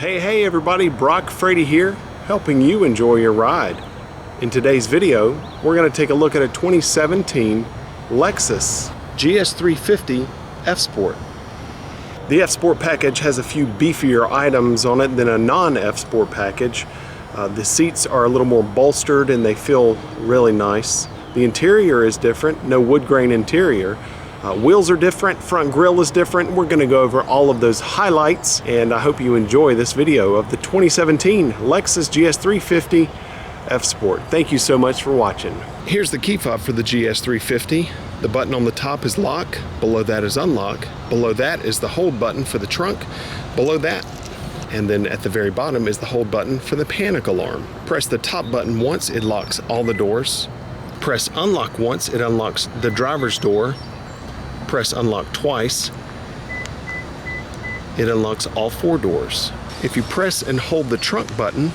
Hey everybody, Brock Frady here, helping you enjoy your ride. In today's video, we're going to take a look at a 2017 Lexus GS350 F Sport. The F Sport package has a few beefier items on it than a non-F Sport package. The seats are a little more bolstered and they feel really nice. The interior is different, no wood grain interior. Wheels are different, front grille is different. We're going to go over all of those highlights, and I hope you enjoy this video of the 2017 Lexus GS350 F Sport. Thank you so much for watching. Here's the key fob for the GS350. The button on the top is lock, below that is unlock, below that is the hold button for the trunk, below that, and then at the very bottom is the hold button for the panic alarm. Press the top button once, it locks all the doors. Press unlock once, it unlocks the driver's door. Press unlock twice, it unlocks all four doors. If you press and hold the trunk button,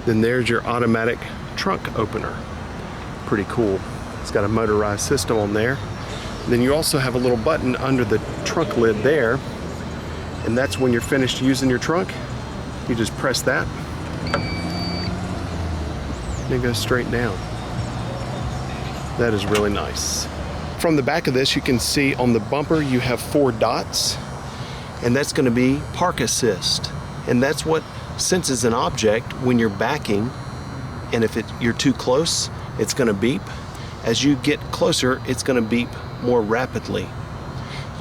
then there's your automatic trunk opener. Pretty cool. It's got a motorized system on there. Then you also have a little button under the trunk lid there, and that's when you're finished using your trunk. You just press that, and it goes straight down. That is really nice. From the back of this, you can see on the bumper you have 4 dots, and that's going to be park assist, and that's what senses an object when you're backing, and if you're too close, it's going to beep. As you get closer, it's going to beep more rapidly.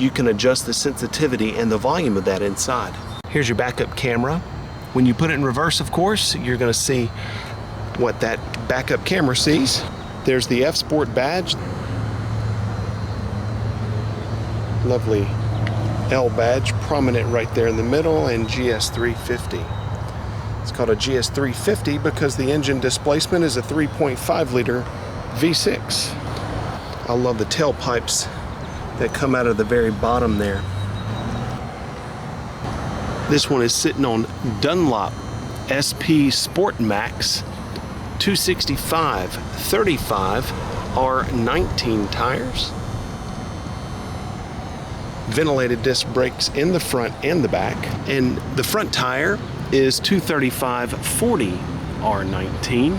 You can adjust the sensitivity and the volume of that inside. Here's your backup camera. When you put it in reverse, of course, you're going to see what that backup camera sees. There's the F Sport badge. Lovely L badge, prominent right there in the middle, and GS350. It's called a GS350 because the engine displacement is a 3.5 liter V6. I love the tailpipes that come out of the very bottom there. This one is sitting on Dunlop SP Sport Max 265/35 R19 tires. Ventilated disc brakes in the front and the back, and the front tire is 235/40 R19.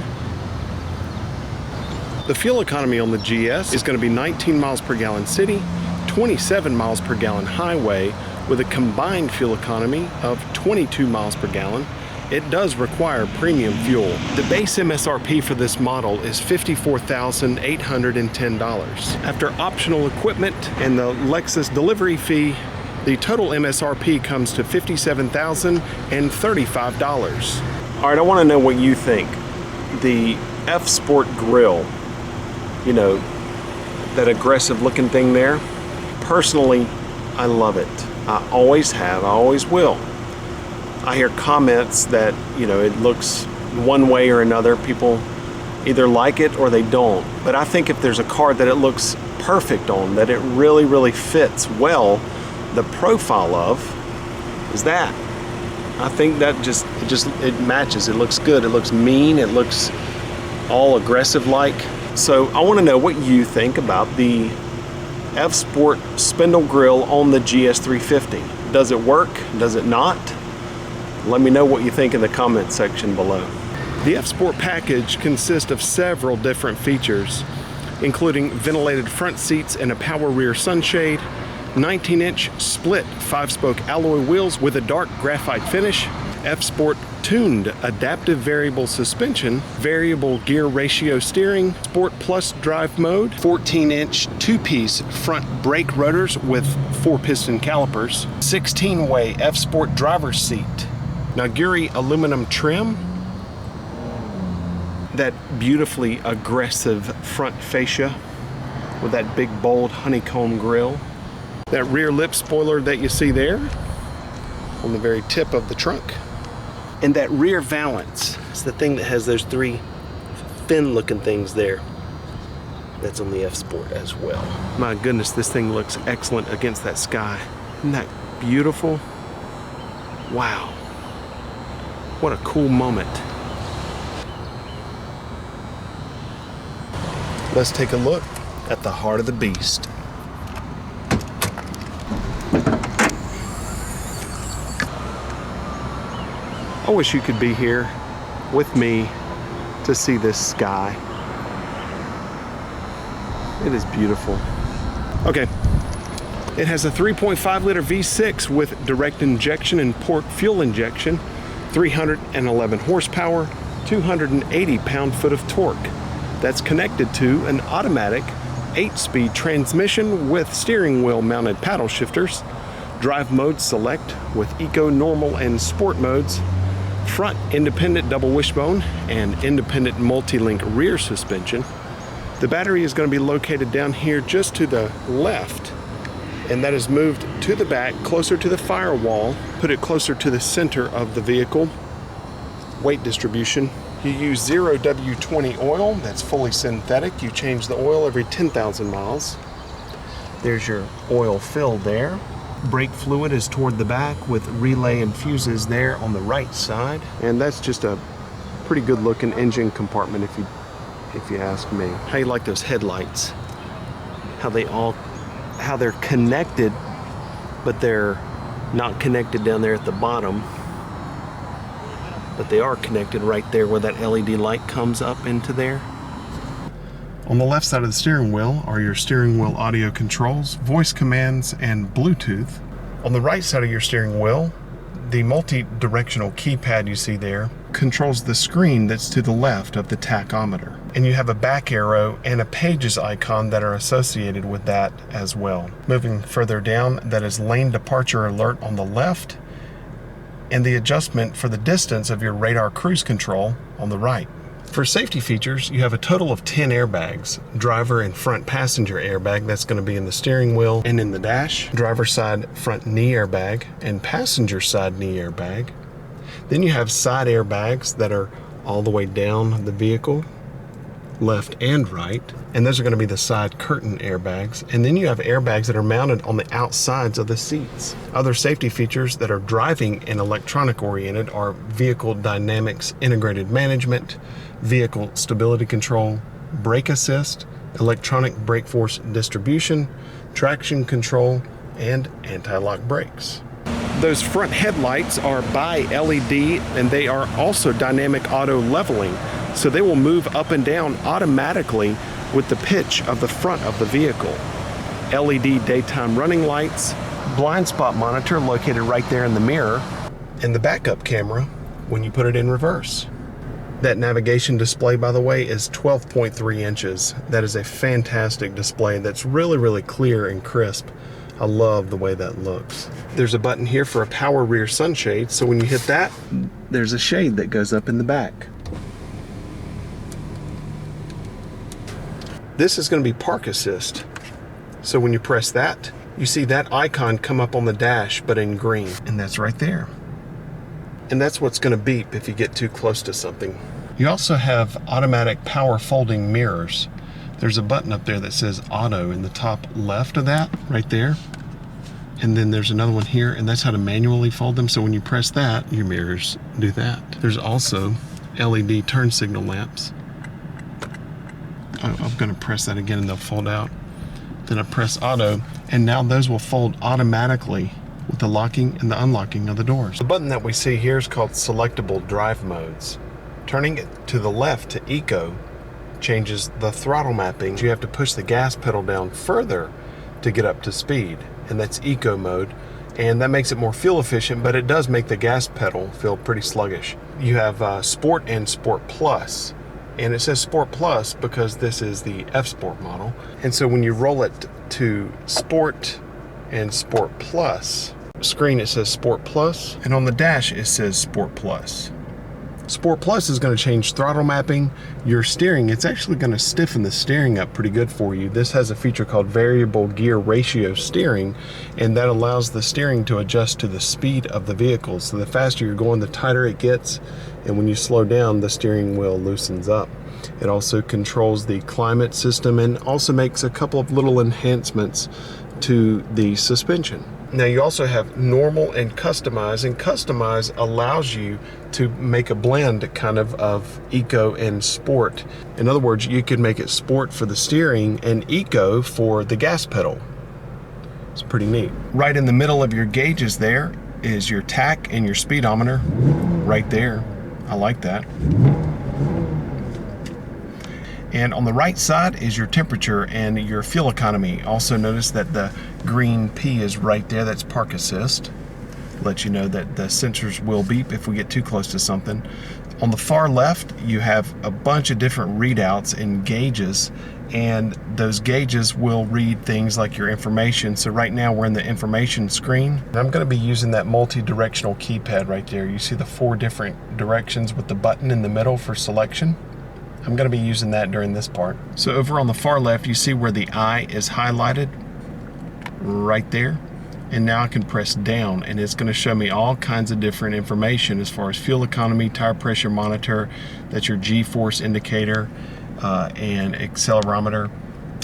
The fuel economy on the GS is going to be 19 miles per gallon city, 27 miles per gallon highway, with a combined fuel economy of 22 miles per gallon. It does require premium fuel. The base MSRP for this model is $54,810. After optional equipment and the Lexus delivery fee, the total MSRP comes to $57,035. All right, I want to know what you think. The F Sport grille, you know, that aggressive looking thing there. Personally, I love it. I always have, I always will. I hear comments that, you know, it looks one way or another. People either like it or they don't. But I think if there's a car that it looks perfect on, that it really fits well the profile of, is that. I think that it matches. It looks good. It looks mean. It looks all aggressive like. So I want to know what you think about the F Sport spindle grille on the GS350. Does it work? Does it not? Let me know what you think in the comment section below. The F Sport package consists of several different features, including ventilated front seats and a power rear sunshade, 19-inch split 5-spoke alloy wheels with a dark graphite finish, F Sport tuned adaptive variable suspension, variable gear ratio steering, Sport Plus drive mode, 14-inch 2-piece front brake rotors with 4-piston calipers, 16-way F Sport driver's seat, Naguri aluminum trim, that beautifully aggressive front fascia with that big bold honeycomb grille, that rear lip spoiler that you see there on the very tip of the trunk, and that rear valance. It's the thing that has those 3 fin looking things there. That's on the F Sport as well. My goodness, this thing looks excellent against that sky. Isn't that beautiful? Wow. What a cool moment. Let's take a look at the heart of the beast. I wish you could be here with me to see this sky. It is beautiful. Okay, it has a 3.5 liter V6 with direct injection and port fuel injection, 311 horsepower, 280 pound-foot of torque. That's connected to an automatic 8-speed transmission with steering wheel mounted paddle shifters, drive mode select with eco, normal, and sport modes, front independent double wishbone and independent multi-link rear suspension. The battery is going to be located down here just to the left, and that is moved to the back closer to the firewall, put it closer to the center of the vehicle. Weight distribution. You use 0W20 oil, that's fully synthetic. You change the oil every 10,000 miles. There's your oil fill there. Brake fluid is toward the back with relay and fuses there on the right side. And that's just a pretty good looking engine compartment if you ask me. How you like those headlights? How they're connected, but they're not connected down there at the bottom. But they are connected right there where that LED light comes up into there. On the left side of the steering wheel are your steering wheel audio controls, voice commands, and Bluetooth. On the right side of your steering wheel, the multi-directional keypad you see there controls the screen that's to the left of the tachometer. And you have a back arrow and a pages icon that are associated with that as well. Moving further down, that is lane departure alert on the left, and the adjustment for the distance of your radar cruise control on the right. For safety features, you have a total of 10 airbags. Driver and front passenger airbag, that's going to be in the steering wheel and in the dash. Driver side front knee airbag and passenger side knee airbag. Then you have side airbags that are all the way down the vehicle, left and right, and those are going to be the side curtain airbags. And then you have airbags that are mounted on the outsides of the seats. Other safety features that are driving and electronic oriented are vehicle dynamics integrated management, vehicle stability control, brake assist, electronic brake force distribution, traction control, and anti-lock brakes. Those front headlights are bi-LED, and they are also dynamic auto leveling. So they will move up and down automatically with the pitch of the front of the vehicle. LED daytime running lights, blind spot monitor located right there in the mirror, and the backup camera when you put it in reverse. That navigation display, by the way, is 12.3 inches. That is a fantastic display that's really, really clear and crisp. I love the way that looks. There's a button here for a power rear sunshade, so when you hit that, there's a shade that goes up in the back. This is going to be park assist. So when you press that, you see that icon come up on the dash, but in green, and that's right there. And that's what's going to beep if you get too close to something. You also have automatic power folding mirrors. There's a button up there that says auto in the top left of that, right there. And then there's another one here, and that's how to manually fold them. So when you press that, your mirrors do that. There's also LED turn signal lamps. I'm going to press that again and they'll fold out. Then I press auto, and now those will fold automatically with the locking and the unlocking of the doors. The button that we see here is called Selectable Drive Modes. Turning it to the left to Eco changes the throttle mapping. You have to push the gas pedal down further to get up to speed, and that's Eco mode. And that makes it more fuel efficient, but it does make the gas pedal feel pretty sluggish. You have Sport and Sport Plus. And it says Sport Plus because this is the F Sport model. And so when you roll it to Sport and Sport Plus, screen it says Sport Plus, and on the dash it says Sport Plus. Sport Plus is going to change throttle mapping, your steering. It's actually going to stiffen the steering up pretty good for you. This has a feature called variable gear ratio steering, and that allows the steering to adjust to the speed of the vehicle. So the faster you're going, the tighter it gets, and when you slow down, the steering wheel loosens up. It also controls the climate system and also makes a couple of little enhancements to the suspension. Now you also have normal and customize allows you to make a blend kind of eco and sport. In other words, you could make it sport for the steering and eco for the gas pedal. It's pretty neat. Right in the middle of your gauges there is your tach and your speedometer. right there. I like that. And on the right side is your temperature and your fuel economy. Also notice that the green P is right there. That's park assist. Let you know that the sensors will beep if we get too close to something. On the far left, you have a bunch of different readouts and gauges, and those gauges will read things like your information. So right now we're in the information screen. And I'm going to be using that multi-directional keypad right there. You see the 4 different directions with the button in the middle for selection. I'm going to be using that during this part. So over on the far left, you see where the I is highlighted right there. And now I can press down and it's going to show me all kinds of different information as far as fuel economy, tire pressure monitor, that's your G-force indicator, and accelerometer,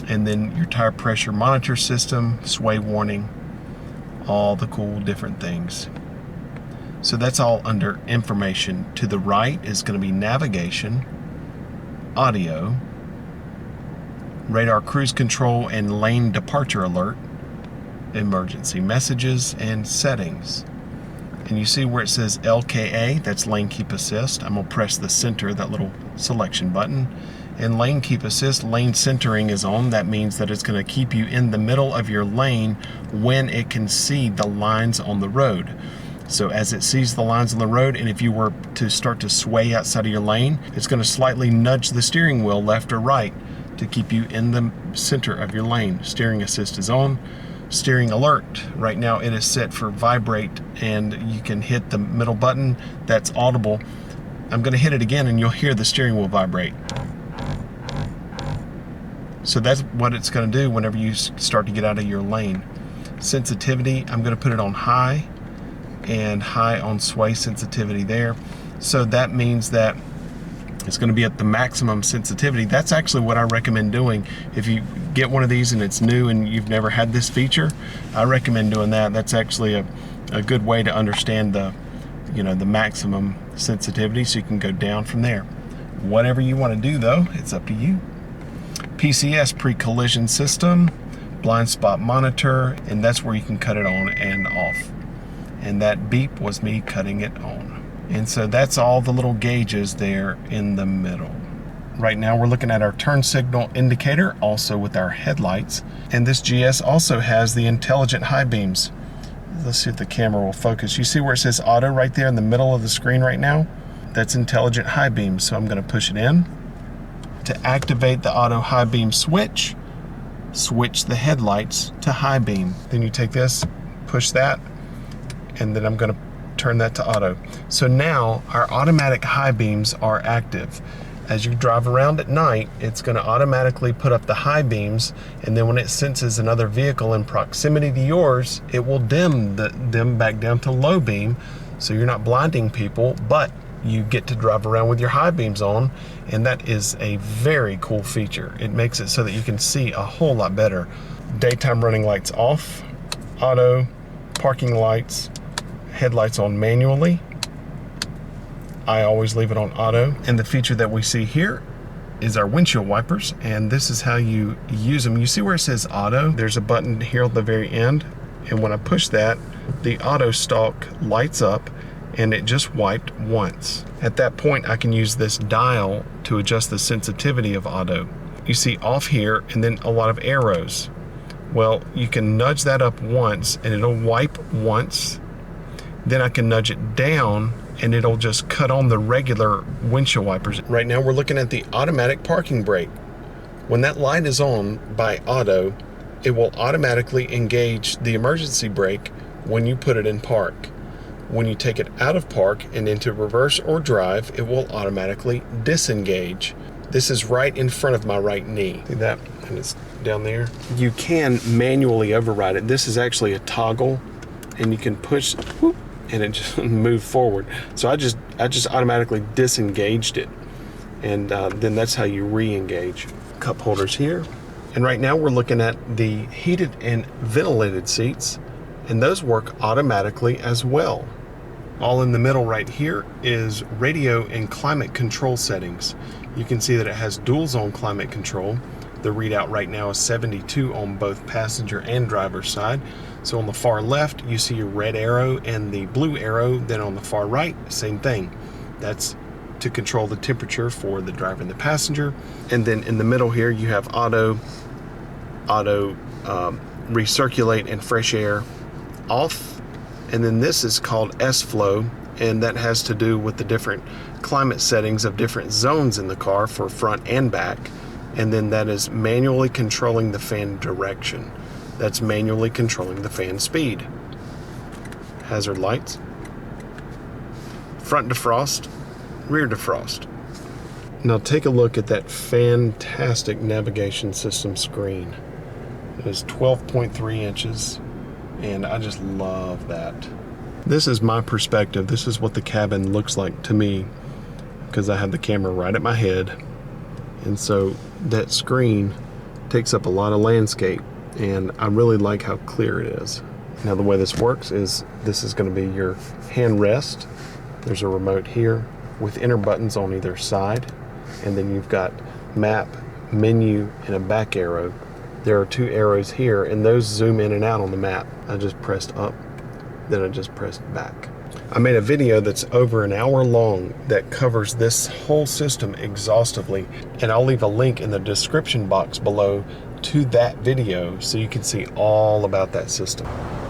and then your tire pressure monitor system, sway warning, all the cool different things. So that's all under information. To the right is going to be navigation, audio, radar cruise control and lane departure alert, emergency messages, and settings. And you see where it says LKA, that's lane keep assist. I'm going to press the center, that little selection button. And lane keep assist, lane centering is on. That means that it's going to keep you in the middle of your lane when it can see the lines on the road. So as it sees the lines on the road, and if you were to start to sway outside of your lane, it's going to slightly nudge the steering wheel left or right to keep you in the center of your lane. Steering assist is on. Steering alert, right now it is set for vibrate, and you can hit the middle button. That's audible. I'm going to hit it again and you'll hear the steering wheel vibrate. So that's what it's going to do whenever you start to get out of your lane. Sensitivity, I'm going to put it on high, and high on sway sensitivity there. So that means that it's going to be at the maximum sensitivity. That's actually what I recommend doing. If you get one of these and it's new and you've never had this feature, I recommend doing that. That's actually a good way to understand the maximum sensitivity, so you can go down from there. Whatever you want to do though, it's up to you. PCS, pre-collision system, blind spot monitor, and that's where you can cut it on and off. And that beep was me cutting it on. And so that's all the little gauges there in the middle. Right now we're looking at our turn signal indicator, also with our headlights. And this GS also has the intelligent high beams. Let's see if the camera will focus. You see where it says auto right there in the middle of the screen right now? That's intelligent high beams. So I'm going to push it in. To activate the auto high beam switch, switch the headlights to high beam. Then you take this, push that, and then I'm going to turn that to auto. So now our automatic high beams are active. As you drive around at night, it's going to automatically put up the high beams, and then when it senses another vehicle in proximity to yours, it will dim them back down to low beam, so you're not blinding people, but you get to drive around with your high beams on, and that is a very cool feature. It makes it so that you can see a whole lot better. Daytime running lights off, auto, parking lights, headlights on manually. I always leave it on auto. And the feature that we see here is our windshield wipers, and this is how you use them. You see where it says auto? There's a button here at the very end, and when I push that, the auto stalk lights up, and it just wiped once. At that point, I can use this dial to adjust the sensitivity of auto. You see off here, and then a lot of arrows. Well, you can nudge that up once, and it'll wipe once. Then I can nudge it down, and it'll just cut on the regular windshield wipers. Right now we're looking at the automatic parking brake. When that light is on by auto, it will automatically engage the emergency brake when you put it in park. When you take it out of park and into reverse or drive, it will automatically disengage. This is right in front of my right knee. See that? And it's down there. You can manually override it. This is actually a toggle, and you can push, whoop, and it just moved forward. So I just automatically disengaged it, and then that's how you re-engage. Cup holders here, and right now we're looking at the heated and ventilated seats, and those work automatically as well. All in the middle right here is radio and climate control settings. You can see that it has dual zone climate control, The readout right now is 72 on both passenger and driver's side. So on the far left, you see your red arrow and the blue arrow. Then on the far right, same thing. That's to control the temperature for the driver and the passenger. And then in the middle here, you have auto recirculate and fresh air off. And then this is called S-Flow, and that has to do with the different climate settings of different zones in the car for front and back. And then that is manually controlling the fan direction. That's manually controlling the fan speed. Hazard lights, front defrost, rear defrost. Now take a look at that fantastic navigation system screen. It is 12.3 inches, and I just love that. This is my perspective. This is what the cabin looks like to me, because I have the camera right at my head. And so that screen takes up a lot of landscape, and I really like how clear it is. Now the way this works is this is going to be your hand rest. There's a remote here with enter buttons on either side, and then you've got map, menu, and a back arrow. There are two arrows here, and those zoom in and out on the map. I just pressed up, then I just pressed back. I made a video that's over an hour long that covers this whole system exhaustively, and I'll leave a link in the description box below to that video so you can see all about that system.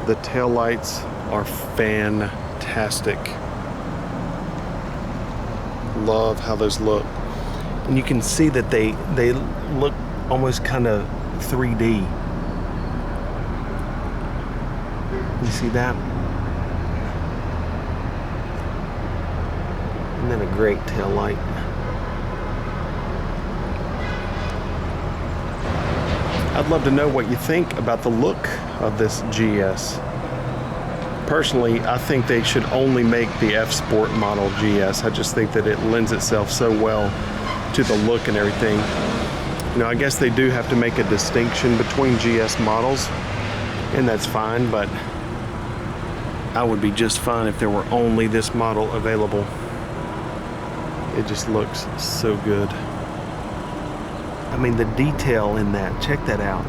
The taillights are fantastic. Love how those look. And you can see that they look almost kind of 3D. You see that? And then a great tail light. I'd love to know what you think about the look of this GS. Personally, I think they should only make the F Sport model GS. I just think that it lends itself so well to the look and everything. You know, I guess they do have to make a distinction between GS models, and that's fine, but I would be just fine if there were only this model available. It just looks so good. I mean, the detail in that, check that out.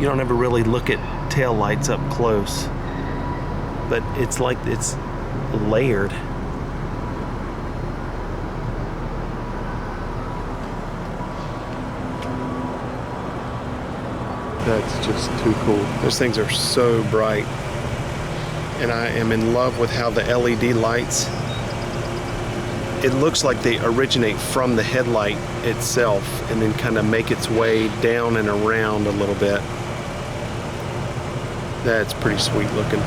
You don't ever really look at tail lights up close, but it's like it's layered. That's just too cool. Those things are so bright, and I am in love with how the LED lights, it looks like they originate from the headlight itself and then kind of make its way down and around a little bit. That's pretty sweet looking.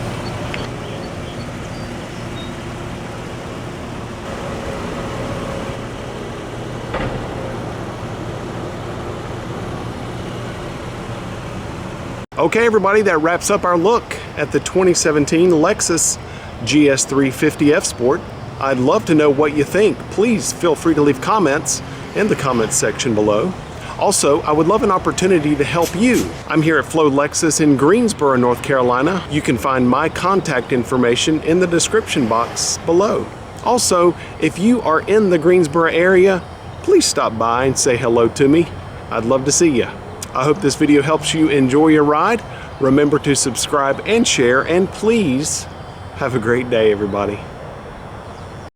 Okay, everybody, that wraps up our look at the 2017 Lexus GS350 F Sport. I'd love to know what you think. Please feel free to leave comments in the comments section below. Also, I would love an opportunity to help you. I'm here at Flow Lexus in Greensboro, North Carolina. You can find my contact information in the description box below. Also, if you are in the Greensboro area, please stop by and say hello to me. I'd love to see you. I hope this video helps you enjoy your ride. Remember to subscribe and share, and please have a great day, everybody.